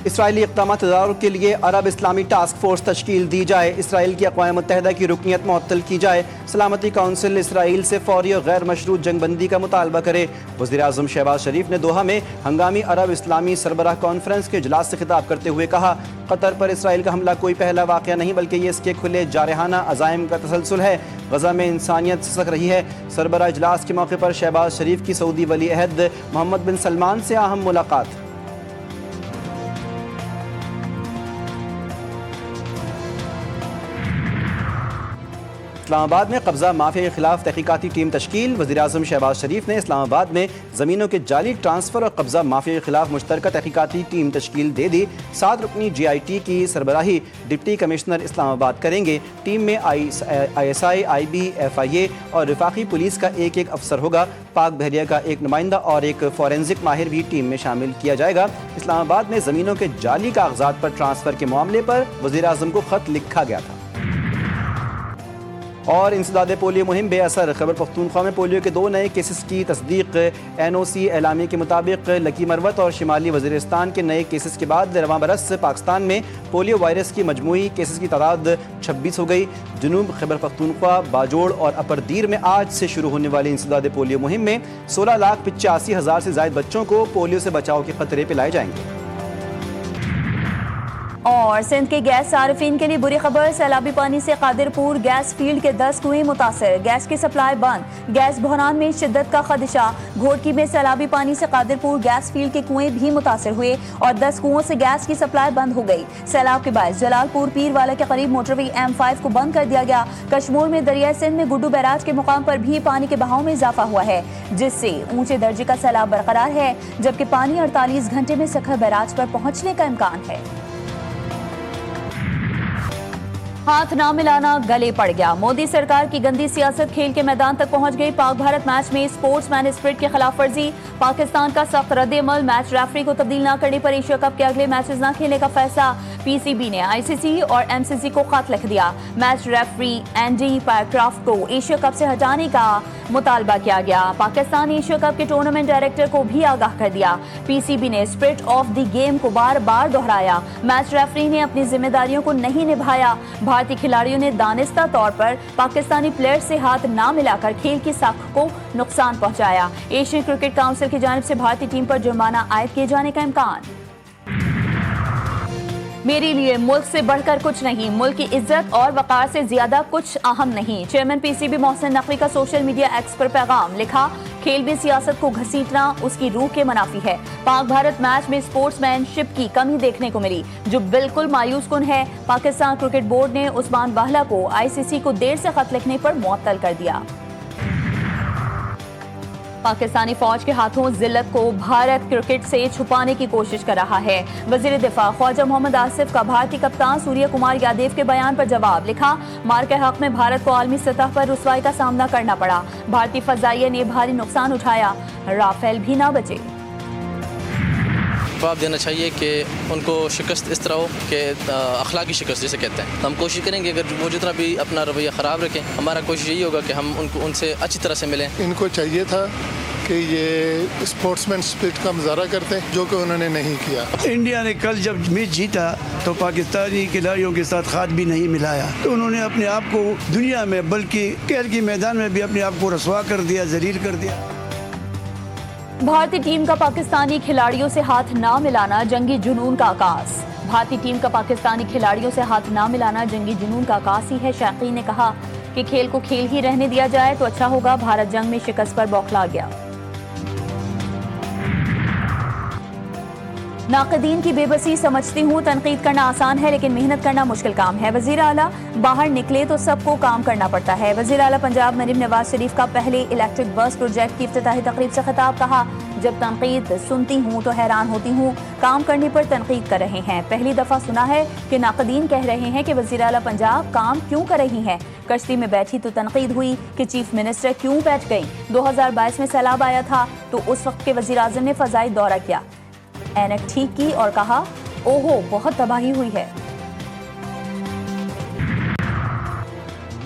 اسرائیلی اقدامات تدارک کے لیے عرب اسلامی ٹاسک فورس تشکیل دی جائے، اسرائیل کی اقوام متحدہ کی رکنیت معطل کی جائے، سلامتی کونسل اسرائیل سے فوری اور غیر مشروط جنگ بندی کا مطالبہ کرے۔ وزیر اعظم شہباز شریف نے دوحہ میں ہنگامی عرب اسلامی سربراہ کانفرنس کے اجلاس سے خطاب کرتے ہوئے کہا، قطر پر اسرائیل کا حملہ کوئی پہلا واقعہ نہیں بلکہ یہ اس کے کھلے جارحانہ عزائم کا تسلسل ہے۔ غزہ میں انسانیت سسک رہی ہے۔ سربراہ اجلاس کے موقع پر شہباز شریف کی سعودی ولی عہد محمد بن سلمان سے اہم ملاقات۔ اسلام آباد میں قبضہ مافیا کے خلاف تحقیقاتی ٹیم تشکیل، وزیر اعظم شہباز شریف نے اسلام آباد میں زمینوں کے جعلی ٹرانسفر اور قبضہ مافیا کے خلاف مشترکہ تحقیقاتی ٹیم تشکیل دے دی۔ 7 رکنی GIT کی سربراہی ڈپٹی کمشنر اسلام آباد کریں گے۔ ٹیم میں ISI، IB، FIA اور وفاقی پولیس کا ایک افسر ہوگا۔ پاک بحریہ کا ایک نمائندہ اور ایک فورینزک ماہر بھی ٹیم میں شامل کیا جائے گا۔ اسلام آباد میں زمینوں کے جعلی کاغذات پر ٹرانسفر کے معاملے پر وزیر اعظم کو خط لکھا گیا تھا۔ اور انسداد پولیو مہم بے اثر، خیبر پختونخوا میں پولیو کے 2 نئے کیسز کی تصدیق۔ NOC اعلامیے کے مطابق لکی مروت اور شمالی وزیرستان کے نئے کیسز کے بعد رواں برس پاکستان میں پولیو وائرس کی مجموعی کیسز کی تعداد 26 ہو گئی۔ جنوب خیبر پختونخوا، باجوڑ اور اپر دیر میں آج سے شروع ہونے والی انسداد پولیو مہم میں 16,85,000 سے زائد بچوں کو پولیو سے بچاؤ کے خطرے پلائے جائیں گے۔ اور سندھ کے گیس صارفین کے لیے بری خبر، سیلابی پانی سے قادرپور گیس فیلڈ کے 10 کنویں متاثر، گیس کی سپلائی بند، گیس بحران میں شدت کا خدشہ۔ گھوٹکی میں سیلابی پانی سے قادرپور گیس فیلڈ کے کنویں بھی متاثر ہوئے اور 10 کنووں سے گیس کی سپلائی بند ہو گئی۔ سیلاب کے باعث جلال پور پیر والا کے قریب موٹر وے M5 کو بند کر دیا گیا۔ کشمور میں دریائے سندھ میں گڈو بیراج کے مقام پر بھی پانی کے بہاؤ میں اضافہ ہوا ہے، جس سے اونچے درجے کا سیلاب برقرار ہے، جبکہ پانی 48 گھنٹے میں سکھر بیراج پر پہنچنے کا امکان ہے۔ ہاتھ نہ ملانا گلے پڑ گیا، مودی سرکار کی گندی سیاست کھیل کے میدان تک پہنچ گئی۔ پاک بھارت میچ میں سپورٹس مین اسپرٹ کی خلاف ورزی، پاکستان کا سخت رد عمل، میچ ریفری کو تبدیل نہ کرنے پر ایشیا کپ کے اگلے میچز نہ کھیلنے کا فیصلہ۔ PCB نے ICC اور MCC کو خط لکھ دیا، میچ ریفری اینڈی پائرکرافٹ کو ایشیا کپ سے ہٹانے کا مطالبہ کیا گیا۔ پاکستان نے ایشیا کپ کے ٹورنامنٹ ڈائریکٹر کو بھی آگاہ کر دیا۔ PCB نے اسپرٹ آف دی گیم کو بار بار دہرایا، میچ ریفری نے اپنی ذمہ داریوں کو نہیں نبھایا۔ بھارتی کھلاڑیوں نے دانستہ طور پر پاکستانی پلیئر سے ہاتھ نہ ملا کر کھیل کی ساکھ کو نقصان پہنچایا۔ ایشین کرکٹ کونسل کی جانب سے بھارتی ٹیم پر جرمانہ عائد کیے جانے کا امکان۔ میرے لیے ملک سے بڑھ کر کچھ نہیں، ملک کی عزت اور وقار سے زیادہ کچھ اہم نہیں، چیئرمین PCB محسن نقوی کا سوشل میڈیا ایکس پر پیغام، لکھا کھیل میں سیاست کو گھسیٹنا اس کی روح کے منافی ہے۔ پاک بھارت میچ میں سپورٹس مین شپ کی کمی دیکھنے کو ملی، جو بالکل مایوس کن ہے۔ پاکستان کرکٹ بورڈ نے عثمان باہلا کو ICC کو دیر سے خط لکھنے پر معطل کر دیا۔ پاکستانی فوج کے ہاتھوں ذلت کو بھارت کرکٹ سے چھپانے کی کوشش کر رہا ہے۔ وزیر دفاع خواجہ محمد آصف کا بھارتی کپتان سوریہ کمار یادیو کے بیان پر جواب، لکھا مار کے حق میں بھارت کو عالمی سطح پر رسوائی کا سامنا کرنا پڑا، بھارتی فضائیہ نے بھاری نقصان اٹھایا، رافیل بھی نہ بچے۔ جواب دینا چاہیے کہ ان کو شکست اس طرح ہو کہ اخلاقی شکست جسے کہتے ہیں۔ ہم کوشش کریں گے اگر وہ جتنا بھی اپنا رویہ خراب رکھیں، ہمارا کوشش یہی ہوگا کہ ہم ان سے اچھی طرح سے ملیں۔ ان کو چاہیے تھا کہ یہ اسپورٹس مین اسپرٹ کا مظاہرہ کرتے ہیں، جو کہ انہوں نے نہیں کیا۔ انڈیا نے کل جب میچ جیتا تو پاکستانی کھلاڑیوں کے ساتھ خط بھی نہیں ملایا، تو انہوں نے اپنے آپ کو دنیا میں بلکہ کھیل کے میدان میں بھی اپنے آپ کو رسوا کر دیا، ذلیل کر دیا۔ بھارتی ٹیم کا پاکستانی کھلاڑیوں سے ہاتھ نہ ملانا جنگی جنون کا عکاس، بھارتی ٹیم کا پاکستانی کھلاڑیوں سے ہاتھ نہ ملانا جنگی جنون کا عکاس ہی ہے۔ شائقین نے کہا کہ کھیل کو کھیل ہی رہنے دیا جائے تو اچھا ہوگا، بھارت جنگ میں شکست پر بوکھلا گیا۔ ناقدین کی بے بسی سمجھتی ہوں، تنقید کرنا آسان ہے لیکن محنت کرنا مشکل کام ہے۔ وزیر اعلیٰ باہر نکلے تو سب کو کام کرنا پڑتا ہے۔ وزیر اعلیٰ پنجاب مریم نواز شریف کا پہلے الیکٹرک بس پروجیکٹ کی افتتاحی تقریب سے خطاب، کہا جب تنقید سنتی ہوں تو حیران ہوتی ہوں، کام کرنے پر تنقید کر رہے ہیں۔ پہلی دفعہ سنا ہے کہ ناقدین کہہ رہے ہیں کہ وزیر اعلیٰ پنجاب کام کیوں کر رہی ہیں۔ کشتی میں بیٹھی تو تنقید ہوئی کہ چیف منسٹر کیوں بیٹھ گئی۔ 2022 میں سیلاب آیا تھا تو اس وقت کے وزیر اعظم نے فضائی دورہ کیا، اینک ٹھیک کی اور کہا اوہو بہت تباہی ہوئی ہے۔